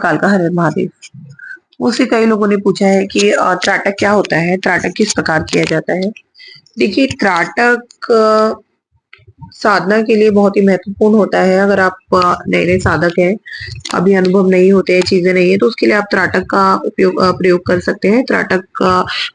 काल का हर हर महादेव। मुझसे कई लोगों ने पूछा है कि त्राटक क्या होता है, त्राटक किस प्रकार किया जाता है। देखिए, त्राटक साधना के लिए बहुत ही महत्वपूर्ण होता है। अगर आप नए नए साधक हैं, अभी अनुभव नहीं होते हैं, चीजें नहीं है, तो उसके लिए आप त्राटक का प्रयोग कर सकते हैं। त्राटक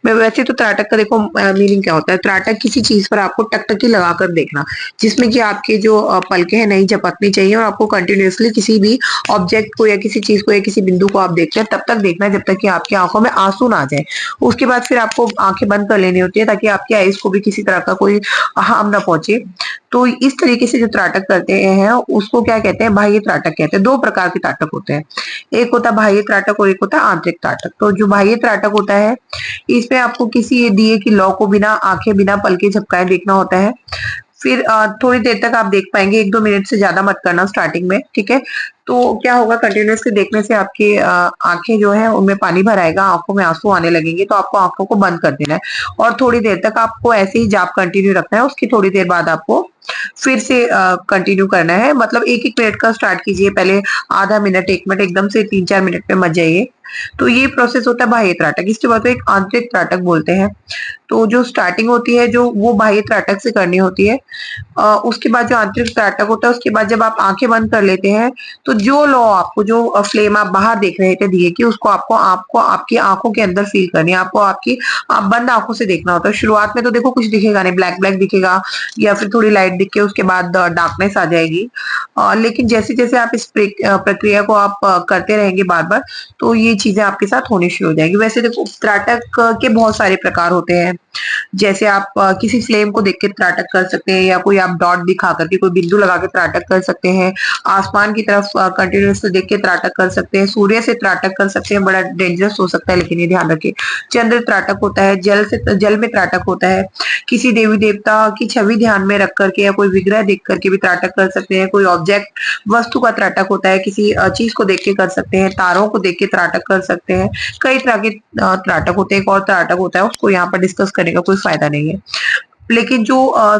मैं वैसे तो त्राटक का देखो मीनिंग क्या होता है। त्राटक किसी चीज पर आपको टकटकी लगाकर देखना, जिसमें कि आपके जो पलकें हैं नहीं झपकनी चाहिए, और आपको कंटिन्यूअसली किसी भी ऑब्जेक्ट को या किसी चीज को या किसी बिंदु को आप देखते हैं तब तक देखना है जब तक कि आपकी आंखों में आंसू ना आ जाए। उसके बाद फिर आपको आंखें बंद कर लेनी होती है, ताकि आपकी आईज को भी किसी तरह का कोई हार्म ना पहुंचे। तो इस तरीके से जो त्राटक करते हैं उसको क्या कहते हैं, बाह्य त्राटक कहते हैं। दो प्रकार के त्राटक होते हैं, एक होता है बाह्य त्राटक और एक होता है आंतरिक त्राटक। तो जो बाह्य त्राटक होता है, इसमें आपको किसी दिए की लौ को बिना आंखें बिना पलके झपकाए देखना होता है। फिर थोड़ी देर तक आप देख पाएंगे, 1-2 मिनट से ज्यादा मत करना स्टार्टिंग में, ठीक है। तो क्या होगा, कंटिन्यूअसली देखने से आपकी आंखें जो है उनमें पानी भर आएगा, आंखों में आंसू आने लगेंगे, तो आपको आंखों को बंद कर देना है और थोड़ी देर तक आपको ऐसे ही जाप कंटिन्यू रखना है। उसकी थोड़ी देर बाद आपको फिर से कंटिन्यू करना है। मतलब 1-1 मिनट का स्टार्ट कीजिए, पहले आधा मिनट 1 मिनट, एकदम से 3-4 मिनट में मत जाइए। तो ये प्रोसेस होता है बाह्य त्राटक। इसके बाद एक आंतरिक त्राटक बोलते हैं। तो जो स्टार्टिंग होती है जो वो बाह्य त्राटक से करनी होती है। उसके बाद जो आंतरिक त्राटक होता है, उसके बाद जब आप आंखें बंद कर लेते हैं, तो जो लौ आपको जो फ्लेम आप बाहर देख रहे थे दिए की, उसको आपको आपको आपकी आंखों के अंदर फील करनी है। आपको आपकी आप बंद आंखों से देखना होता है। शुरुआत में तो देखो कुछ दिखेगा नहीं, ब्लैक ब्लैक दिखेगा या फिर थोड़ी लाइट दिख के उसके बाद डार्कनेस आ जाएगी। लेकिन जैसे जैसे आप इस प्रक्रिया को आप करते रहेंगे बार बार, तो ये चीजें आपके साथ होनी शुरू हो जाएगी। वैसे देखो, त्राटक के बहुत सारे प्रकार होते हैं। जैसे आप किसी फ्लेम को देख के त्राटक कर सकते हैं, या कोई आप डॉट दिखा करके कोई बिंदु लगा के त्राटक कर सकते हैं। आसमान की तरफ कंटिन्यूअस देख के त्राटक कर सकते हैं। सूर्य से त्राटक कर सकते हैं, बड़ा डेंजरस हो सकता है, लेकिन ये ध्यान रखें। चंद्र त्राटक होता है, जल में त्राटक होता है। किसी देवी देवता की छवि ध्यान में रख करके या कोई विग्रह देख करके भी त्राटक कर सकते हैं। कोई ऑब्जेक्ट वस्तु का त्राटक होता है, किसी चीज को देख के कर सकते हैं। तारों को देख के त्राटक कर सकते हैं। कई तरह के त्राटक होते हैं। एक और त्राटक होता है, उसको यहाँ पर डिस्कस करने का कोई फायदा नहीं है। लेकिन जो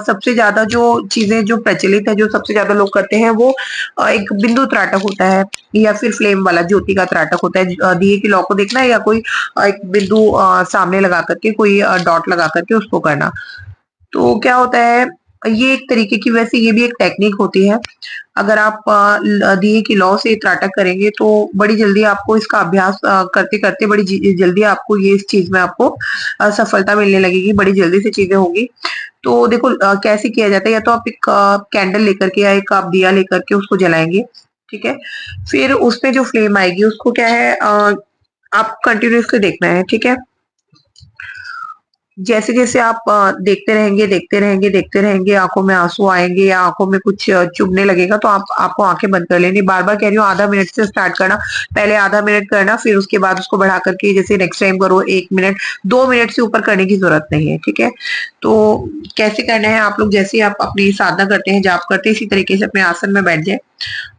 सबसे ज्यादा जो चीजें जो प्रचलित है, जो सबसे ज्यादा लोग करते हैं, वो एक बिंदु त्राटक होता है, या फिर फ्लेम वाला ज्योति का त्राटक होता है। दिए की लौ को देखना है, या कोई एक बिंदु सामने लगा करके कोई डॉट लगा करके उसको करना। तो क्या होता है, ये एक तरीके की, वैसे ये भी एक टेक्निक होती है। अगर आप दिए की लौ से त्राटक करेंगे, तो बड़ी जल्दी आपको इसका अभ्यास करते करते बड़ी जल्दी आपको ये इस चीज में आपको सफलता मिलने लगेगी। बड़ी जल्दी से चीजें होगी। तो देखो कैसे किया जाता है। या तो आप एक कैंडल लेकर के या एक आप दिया लेकर के उसको जलाएंगे, ठीक है। फिर उसमें जो फ्लेम आएगी उसको क्या है, आप कंटिन्यूसली देखना है, ठीक है। जैसे जैसे आप देखते रहेंगे देखते रहेंगे देखते रहेंगे, आंखों में आंसू आएंगे या आंखों में कुछ चुभने लगेगा, तो आपको आंखें बंद कर लेनी। बार बार कह रही हूँ, आधा मिनट से स्टार्ट करना। पहले आधा मिनट करना, फिर उसके बाद उसको बढ़ा करके जैसे नेक्स्ट टाइम करो 1 मिनट, 2 मिनट से ऊपर करने की जरूरत नहीं है, ठीक है। तो कैसे करना है, आप लोग जैसे आप अपनी साधना करते हैं, जाप करते हैं, इसी तरीके से अपने आसन में बैठ जाए।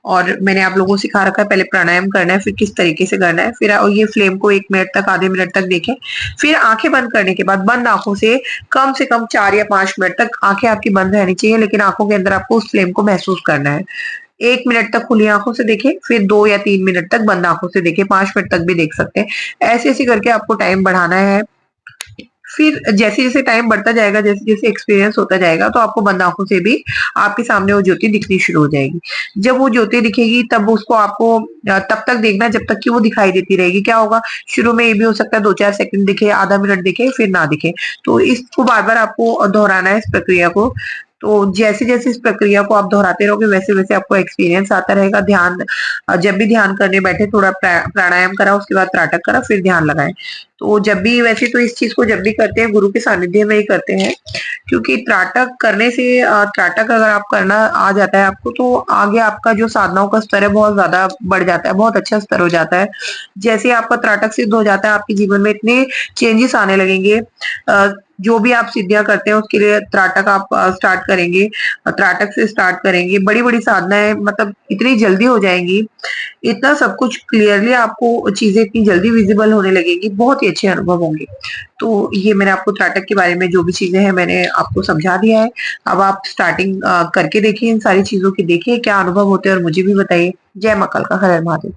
और मैंने आप लोगों को सिखा रखा है, पहले प्राणायाम करना है, फिर किस तरीके से करना है। फिर ये फ्लेम को 1 मिनट तक, आधे मिनट तक देखें। फिर आंखें बंद करने के बाद बंद आंखों से कम 4 या 5 मिनट तक आंखें आपकी बंद रहनी चाहिए, लेकिन आंखों के अंदर आपको उस फ्लेम को महसूस करना है। 1 मिनट तक खुली आंखों से देखें, फिर 2 या 3 मिनट तक बंद आंखों से देखें, 5 मिनट तक भी देख सकते हैं। ऐसे ऐसे करके आपको टाइम बढ़ाना है। फिर जैसे जैसे टाइम बढ़ता जाएगा, जैसे जैसे एक्सपीरियंस होता जाएगा, तो आपको बंद आंखों से भी आपके सामने वो ज्योति दिखनी शुरू हो जाएगी। जब वो ज्योति दिखेगी, तब उसको आपको तब तक देखना जब तक कि वो दिखाई देती रहेगी। क्या होगा, शुरू में ये भी हो सकता है 2-4 सेकंड दिखे, आधा मिनट दिखे, फिर ना दिखे। तो इसको बार बार आपको दोहराना है, इस प्रक्रिया को। तो जैसे जैसे इस प्रक्रिया को आप दोहराते रहोगे, वैसे वैसे आपको एक्सपीरियंस आता रहेगा। ध्यान जब भी ध्यान करने बैठे, थोड़ा प्राणायाम करा, उसके बाद त्राटक करा, फिर ध्यान लगाएं। तो जब भी, वैसे तो इस चीज को जब भी करते हैं गुरु के सानिध्य में ही करते हैं, क्योंकि त्राटक करने से त्राटक अगर आप करना आ जाता है आपको, तो आगे आपका जो साधनाओं का स्तर है बहुत ज्यादा बढ़ जाता है, बहुत अच्छा स्तर हो जाता है। जैसे आपका त्राटक सिद्ध हो जाता है, आपके जीवन में इतने चेंजेस आने लगेंगे। जो भी आप सिद्धियां करते हैं उसके लिए त्राटक आप स्टार्ट करेंगे, त्राटक से स्टार्ट करेंगे, बड़ी बड़ी साधनाएं मतलब इतनी जल्दी हो जाएंगी। इतना सब कुछ क्लियरली आपको चीजें इतनी जल्दी विजिबल होने लगेगी, बहुत ही अच्छे अनुभव होंगे। तो ये मैंने आपको त्राटक के बारे में जो भी चीजें हैं मैंने आपको समझा दिया है। अब आप स्टार्टिंग करके देखिए, इन सारी चीजों की देखिए क्या अनुभव होते हैं, और मुझे भी बताइए। जय मां कालका, हर हर महादेव।